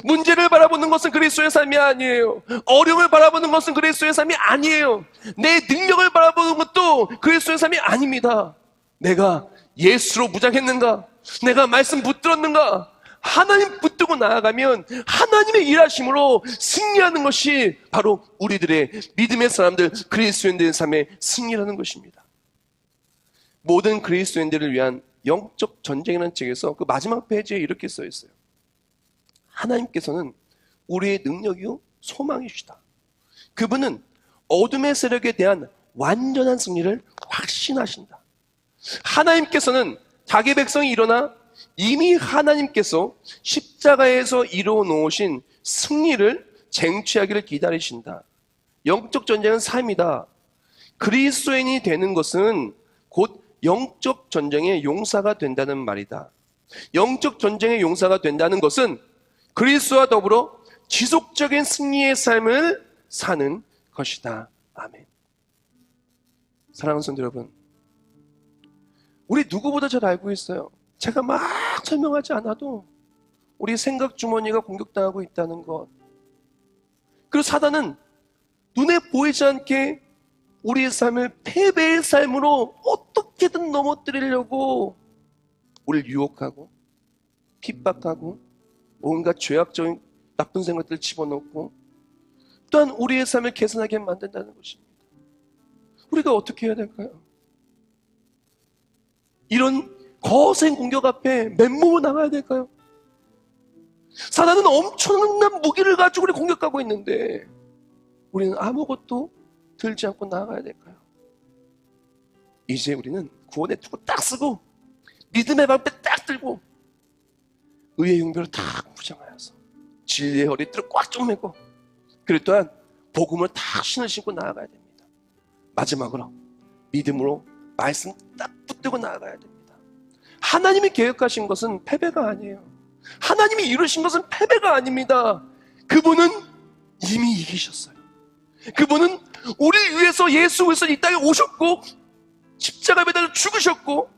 문제를 바라보는 것은 그리스도의 삶이 아니에요. 어려움을 바라보는 것은 그리스도의 삶이 아니에요. 내 능력을 바라보는 것도 그리스도의 삶이 아닙니다. 내가 예수로 무장했는가? 내가 말씀 붙들었는가? 하나님 붙들고 나아가면 하나님의 일하심으로 승리하는 것이 바로 우리들의 믿음의 사람들, 그리스도인들의 삶의 승리라는 것입니다. 모든 그리스도인들을 위한 영적 전쟁이라는 책에서 그 마지막 페이지에 이렇게 써 있어요. 하나님께서는 우리의 능력이요 소망이시다. 그분은 어둠의 세력에 대한 완전한 승리를 확신하신다. 하나님께서는 자기 백성이 일어나 이미 하나님께서 십자가에서 이루어 놓으신 승리를 쟁취하기를 기다리신다. 영적 전쟁은 삶이다. 그리스도인이 되는 것은 곧 영적 전쟁의 용사가 된다는 말이다. 영적 전쟁의 용사가 된다는 것은 그리스도와 더불어 지속적인 승리의 삶을 사는 것이다. 아멘. 사랑하는 성도 여러분, 우리 누구보다 잘 알고 있어요. 제가 막 설명하지 않아도 우리 생각 주머니가 공격당하고 있다는 것. 그리고 사단은 눈에 보이지 않게 우리의 삶을 패배의 삶으로 어떻게든 넘어뜨리려고 우리를 유혹하고 핍박하고 온갖 죄악적인 나쁜 생각들을 집어넣고 또한 우리의 삶을 개선하게 만든다는 것입니다. 우리가 어떻게 해야 될까요? 이런 거센 공격 앞에 맨몸으로 나가야 될까요? 사단은 엄청난 무기를 가지고 우리 공격하고 있는데 우리는 아무것도 들지 않고 나아가야 될까요? 이제 우리는 구원의 투구 딱 쓰고 믿음의 방패 딱 들고 의의 용배로 딱 무장하여서 진리의 허리띠를 꽉 좀 매고 그리고 또한 복음을 딱 신을 신고 나아가야 됩니다. 마지막으로 믿음으로 말씀 딱 붙들고 나아가야 됩니다. 하나님이 계획하신 것은 패배가 아니에요. 하나님이 이루신 것은 패배가 아닙니다. 그분은 이미 이기셨어요. 그분은 우리를 위해서 예수 그리스도 이 땅에 오셨고 십자가에 매달려 죽으셨고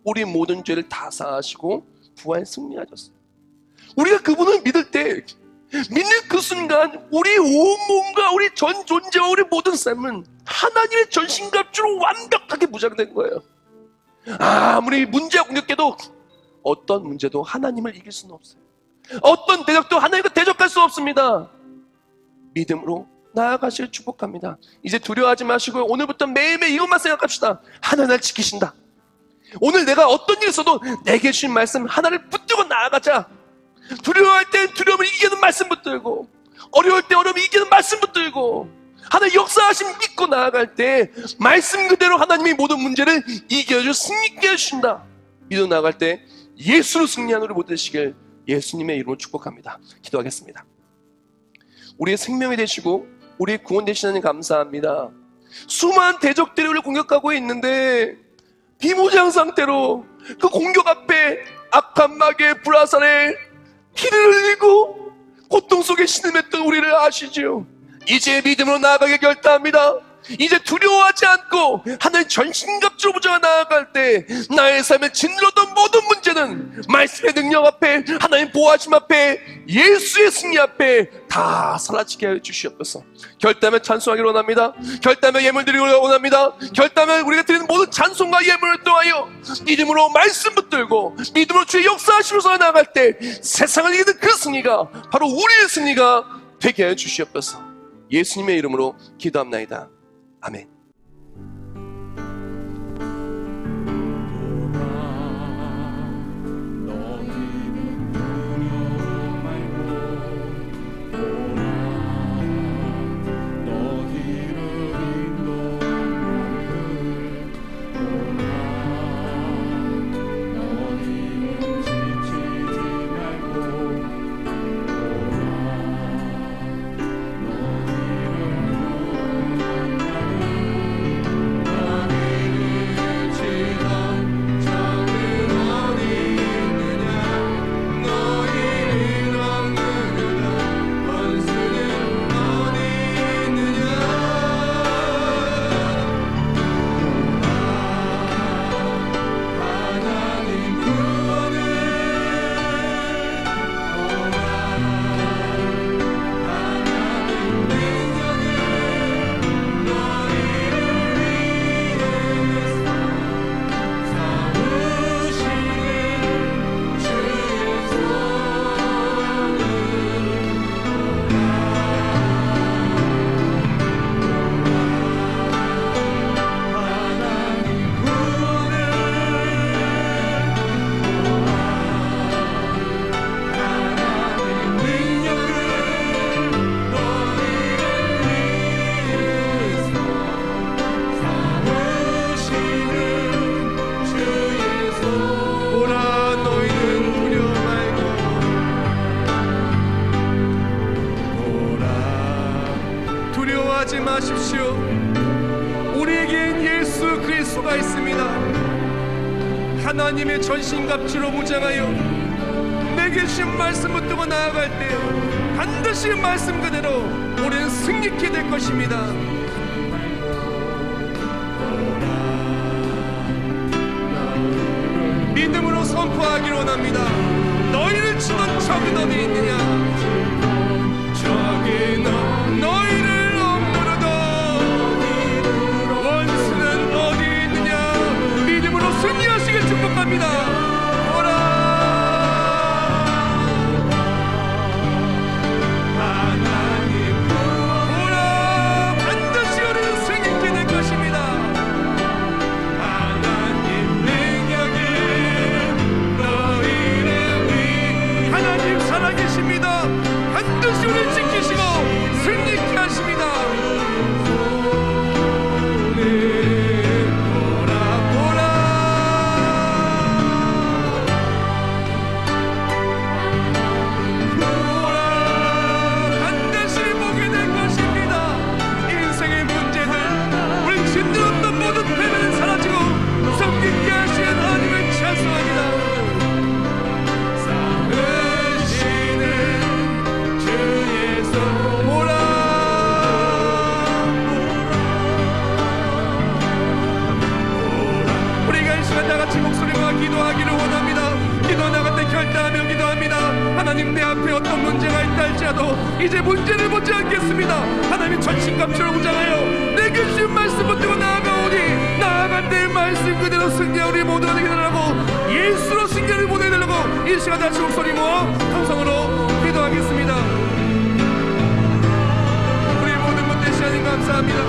우리 모든 죄를 다 사하시고 부활 승리하셨어요. 우리가 그분을 믿을 때, 믿는 그 순간 우리 온몸과 우리 전 존재와 우리 모든 삶은 하나님의 전신갑주로 완벽하게 무장된 거예요. 아무리 문제가 공격해도 어떤 문제도 하나님을 이길 수는 없어요. 어떤 대적도 하나님과 대적할 수 없습니다. 믿음으로 나아가시길 축복합니다. 이제 두려워하지 마시고 오늘부터 매일매일 이것만 생각합시다. 하나님 날 지키신다. 오늘 내가 어떤 일 있어도 내게 주신 말씀 하나를 붙들고 나아가자. 두려워할 때 두려움을 이기는 말씀 붙들고, 어려울 때 어려움을 이기는 말씀 붙들고, 하나님 역사하심 믿고 나아갈 때 말씀 그대로 하나님이 모든 문제를 이겨주 승리케 해주신다. 믿어 나아갈 때 예수로 승리하는 우리 모두 되시길 예수님의 이름으로 축복합니다. 기도하겠습니다. 우리의 생명이 되시고 우리의 구원 되시는 하나님 감사합니다. 수많은 대적들이 우리를 공격하고 있는데 비무장 상태로 그 공격 앞에 악한 마귀의 불화살에 피를 흘리고 고통 속에 신음했던 우리를 아시지요. 이제 믿음으로 나아가게 결단합니다. 이제 두려워하지 않고 하나님 전신갑주로 무장하 나아갈 때 나의 삶에 짓눌렀던 모든 문제는 말씀의 능력 앞에, 하나님 보호하심 앞에, 예수의 승리 앞에 다 사라지게 하여 주시옵소서. 결단하며 찬송하기를 원합니다. 결단하며 예물 드리기를 원합니다. 결단하며 우리가 드리는 모든 찬송과 예물을 통하여 믿음으로 말씀 붙들고 믿음으로 주의 역사하시면서 나아갈 때 세상을 이기는 그 승리가 바로 우리의 승리가 되게 하여 주시옵소서. 예수님의 이름으로 기도합나이다. 아멘. 두려워하지 마십시오. 우리에겐 예수 그리스도가 있습니다. 하나님의 전신갑주로 무장하여 내게 주신 말씀 붙들고 나아갈 때 반드시 말씀 그대로 우리는 승리케 될 것입니다. 믿음으로 선포하기를 원합니다. 너희를 치던 적은 어디 있느냐? 적이 너희를 억누르던 원수는 어디 있느냐? 믿음으로 승리하시길 축복합니다. 오라 하나님 오라 반드시 우리는 승리케 될 것입니다. 하나님 능력이 너희를 위해 하나님 살아계십니다. 할지라도 이제 문제를 보지 않겠습니다. 하나님 전신갑주를 무장하여 내게 주신 말씀 붙들고 나아가오니 나아갈 때 말씀 그대로 승리하여 우리 모두가 되게 달라고 예수로 승리를 보내달라고 이 시간 다시 목소리 모아 통성으로 기도하겠습니다. 우리 모든 분 되시 하나님 감사합니다.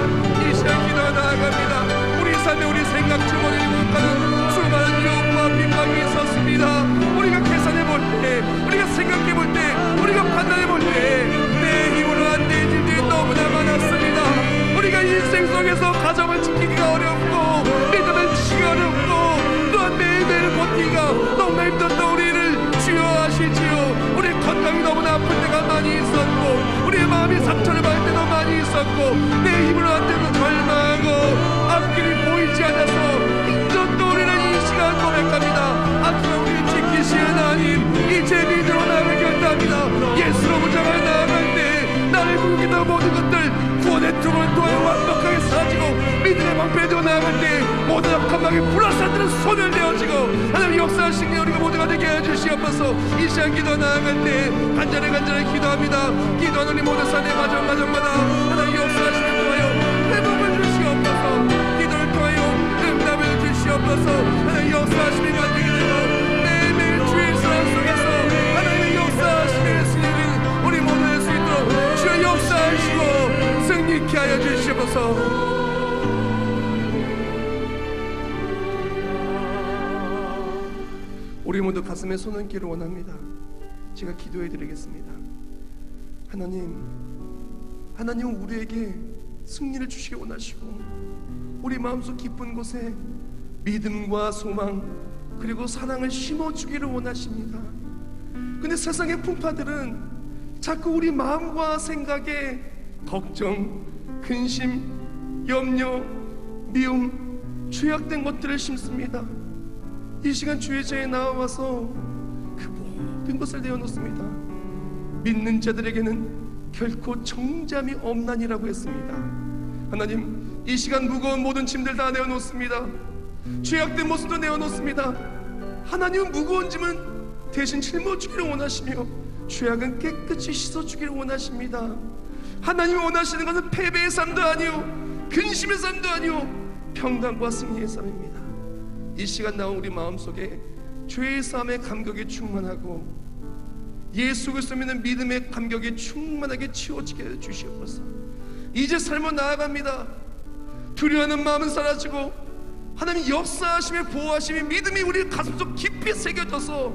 이 시간 기도하 나아갑니다. 우리 삶에 우리 생각 주머니를 공급하는 수많은 유혹과 핍박이 있었습니다. 우리가 계산해 볼 때, 우리가 생각해 볼 때, 우리가 판단해 볼 때 내 힘으로 안 되는 일들이 너무나 많았습니다. 우리가 인생 속에서 가정을 지키기가 어렵고 믿음을 지키기가 어렵고 또한 매일매일 버티기가 너무나 힘들었던 우리를 주여 하시지요. 우리 건강이 너무나 아플 때가 많이 있었고 우리의 마음이 상처를 받을 때도 많이 있었고 내 힘으로 안 되는 절망하고 앞길이 보이지 않아서 힘들었던 우리는 이 시간 고백합니다. 앞으로 우리를 지키시는 하나님 이제 믿음으로 나아갈 결단합니다. 예수로 무장하여 나아갈 때 나를 부르기던 모든 것들 구원의 통을 통하여 완벽하게 사라지고 믿음의 방패에 들고 나아갈 때 모든 악한 마귀 불화살들은 소멸되어지고 하나님 역사하시니 우리가 모두가 되게 해주시옵소서. 이 시간 기도 나아갈 때 간절히 기도합니다. 기도하는 우리 모든 사람의 가정마다 하나님 역사하시니 통하여 회복을 주시옵소서. 기도를 통하여 응답을 주시옵소서. 하나님 역사하시니 만들게 되고 매일매일 주의 사랑 속에서 하나님의 역사하시는 승리를 우리 모두 할 수 있도록 주의 역사하시고 승리케 하여 주시옵소서. 우리 모두 가슴에 손 얹기를 원합니다. 제가 기도해 드리겠습니다. 하나님은 우리에게 승리를 주시기 원하시고 우리 마음속 깊은 곳에 믿음과 소망 그리고 사랑을 심어주기를 원하십니다. 근데 세상의 풍파들은 자꾸 우리 마음과 생각에 걱정, 근심, 염려, 미움, 죄악된 것들을 심습니다. 이 시간 주의 제에 나와서 그 모든 것을 내어놓습니다. 믿는 자들에게는 결코 정잠이 없나니라고 했습니다. 하나님 이 시간 무거운 모든 짐들 다 내어놓습니다. 죄악된 모습도 내어놓습니다. 하나님은 무거운 짐은 대신 짊어주기를 원하시며 죄악은 깨끗이 씻어주기를 원하십니다. 하나님이 원하시는 것은 패배의 삶도 아니요 근심의 삶도 아니요 평강과 승리의 삶입니다. 이 시간 나온 우리 마음속에 죄의 삶의 감격이 충만하고 예수 그리스도 믿는 믿음의 감격이 충만하게 채워지게 해주시옵소서. 이제 삶을 나아갑니다. 두려워하는 마음은 사라지고 하나님 역사하심의 보호하심의 믿음이 우리 가슴속 깊이 새겨져서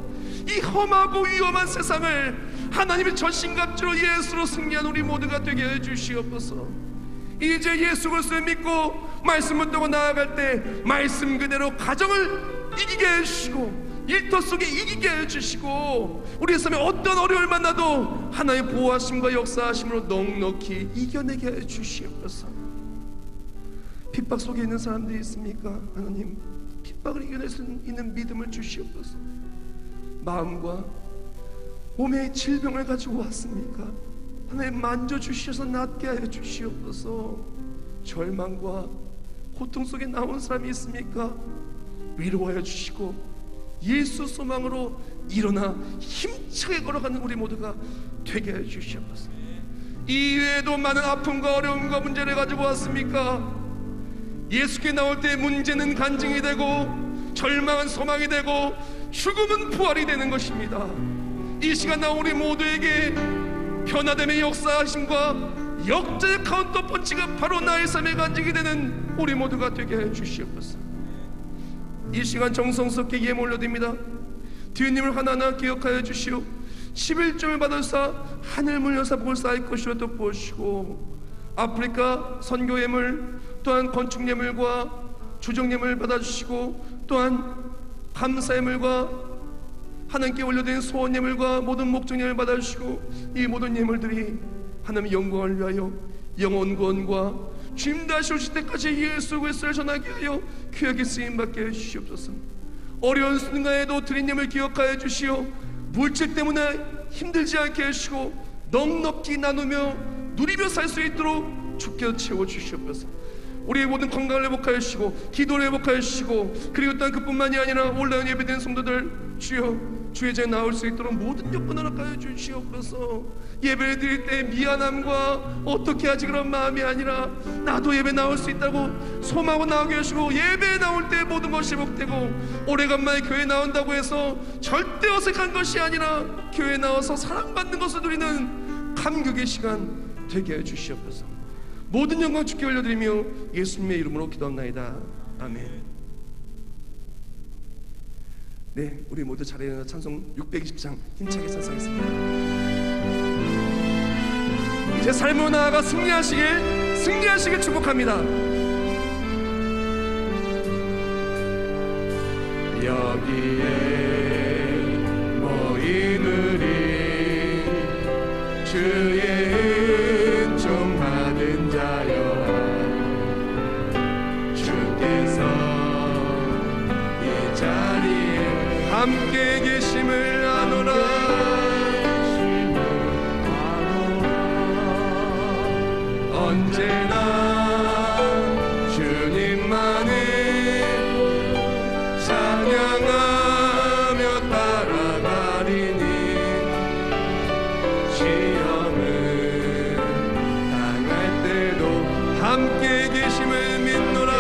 이 험하고 위험한 세상을 하나님의 전신갑주로 예수로 승리한 우리 모두가 되게 해주시옵소서. 이제 예수 그리스도를 믿고 말씀을 듣고 나아갈 때 말씀 그대로 가정을 이기게 해주시고 일터 속에 이기게 해주시고 우리의 삶에 어떤 어려움을 만나도 하나님의 보호하심과 역사하심으로 넉넉히 이겨내게 해주시옵소서. 핍박 속에 있는 사람들이 있습니까? 하나님 핍박을 이겨낼 수 있는 믿음을 주시옵소서. 마음과 몸의 질병을 가지고 왔습니까? 하나님 만져주셔서 낫게 하여 주시옵소서. 절망과 고통 속에 나온 사람이 있습니까? 위로하여 주시고 예수 소망으로 일어나 힘차게 걸어가는 우리 모두가 되게 해 주시옵소서. 이외에도 많은 아픔과 어려움과 문제를 가지고 왔습니까? 예수께 나올 때 문제는 간증이 되고 절망은 소망이 되고 죽음은 부활이 되는 것입니다. 이 시간 나온 우리 모두에게 변화됨의 역사하심과 역전의 카운터 펀치가 바로 나의 삶의 간증이 되는 우리 모두가 되게 해 주시옵소서. 이 시간 정성스럽게 예물 올려드립니다. 뒤님을 하나하나 기억하여 주시오. 11점을 받아서 하늘문 여사복을 쌓일 것이로 덮으시고 아프리카 선교 예물 또한 건축 예물과 주정 예물 받아주시고 또한 감사 예물과 하나님께 올려드린 소원 예물과 모든 목적 예물 받아주시고 이 모든 예물들이 하나님의 영광을 위하여 영원 구원과 주님 다시 오실 때까지 예수 그리스도를 전하게 하여 귀하게 쓰임받게 해주시옵소서. 어려운 순간에도 드린 예물 기억하여 주시오. 물질 때문에 힘들지 않게 해주시고 넉넉히 나누며 누리며 살 수 있도록 주께서 채워주시옵소서. 우리의 모든 건강을 회복하여 주시고 기도를 회복하여 주시고, 그리고 또한 그뿐만이 아니라 온라인 예배드리는 성도들 주여 주의 제에 나올 수 있도록 모든 여건을 허락하여 주시옵소서. 예배를 드릴 때 미안함과 어떻게 하지 그런 마음이 아니라 나도 예배 나올 수 있다고 소망하고 나오게 하시고, 예배에 나올 때 모든 것이 회복되고, 오래간만에 교회 나온다고 해서 절대 어색한 것이 아니라 교회에 나와서 사랑받는 것을 누리는 감격의 시간 되게 하여 주시옵소서. 모든 영광 주께 올려드리며 예수님의 이름으로 기도합나이다. 아멘. 네, 우리 모두 자리에 일어나 찬송 620장 힘차게 찬송하겠습니다. 이제 삶으로 나아가 승리하시길 축복합니다. 여기에 모인 우리 주의 은총 받은 자여, 주께서 이 자리에 함께 계심을 아노라. 언제나 주님만을 찬양하며 따라가리니, 시험을 당할 때도 함께 계심을 믿노라.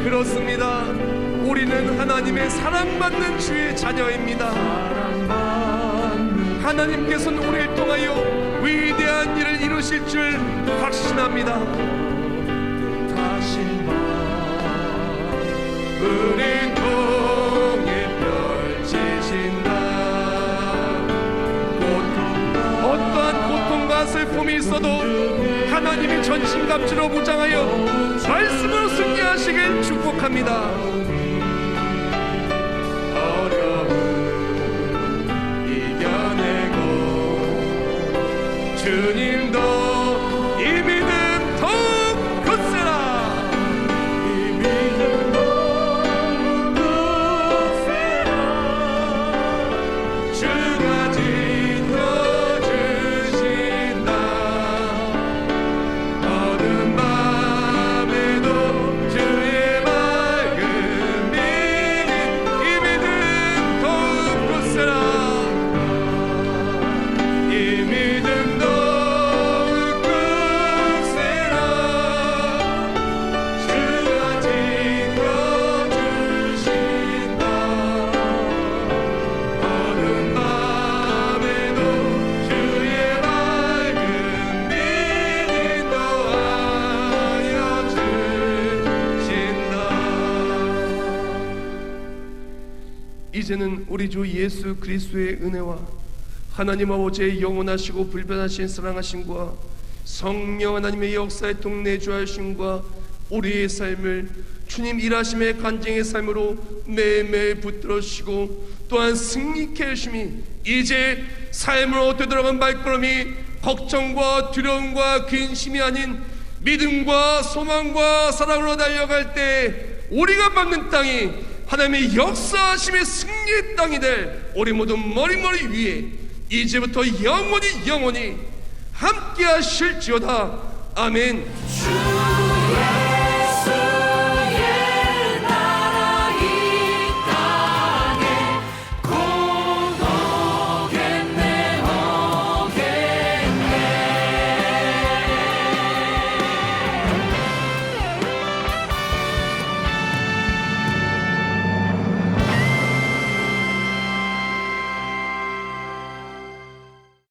그렇습니다. 우리는 하나님의 사랑받는 주의 자녀입니다. 하나님께서는 우리를 통하여 위대한 일을 이루실 줄 확신합니다. 우리 통해 펼치신다. 어떠한 고통과 슬픔이 있어도 하나님이 전신갑주로 무장하여 말씀으로 승리하시길 축복합니다. 어려움 이겨내고 주님도 이 믿음 더욱 굳세라. 이 믿음 더욱 굳세라. 주가 지켜주신다. 어둠 밤에도 주의 맑은 빛, 이 믿음 더욱 굳세라. 이 믿음 더욱 굳세라. 주가 지켜주신다. 어둠 밤에도 주의 맑은 빛 인도하여 주신다. 이제는 우리 주 예수 그리스도의 은혜와 하나님 아버지의 영원하시고 불변하신 사랑하심과 성령 하나님의 역사에 동내주하심과 우리의 삶을 주님 일하심의 간증의 삶으로 매일매일 붙들어 주시고, 또한 승리케 하심이 이제 삶으로 되돌아간 발걸음이 걱정과 두려움과 근심이 아닌 믿음과 소망과 사랑으로 달려갈 때 우리가 밟는 땅이 하나님의 역사하심의 승리의 땅이 될 우리 모두 머리 위에 이제부터 영원히 함께 하실지어다. 아멘.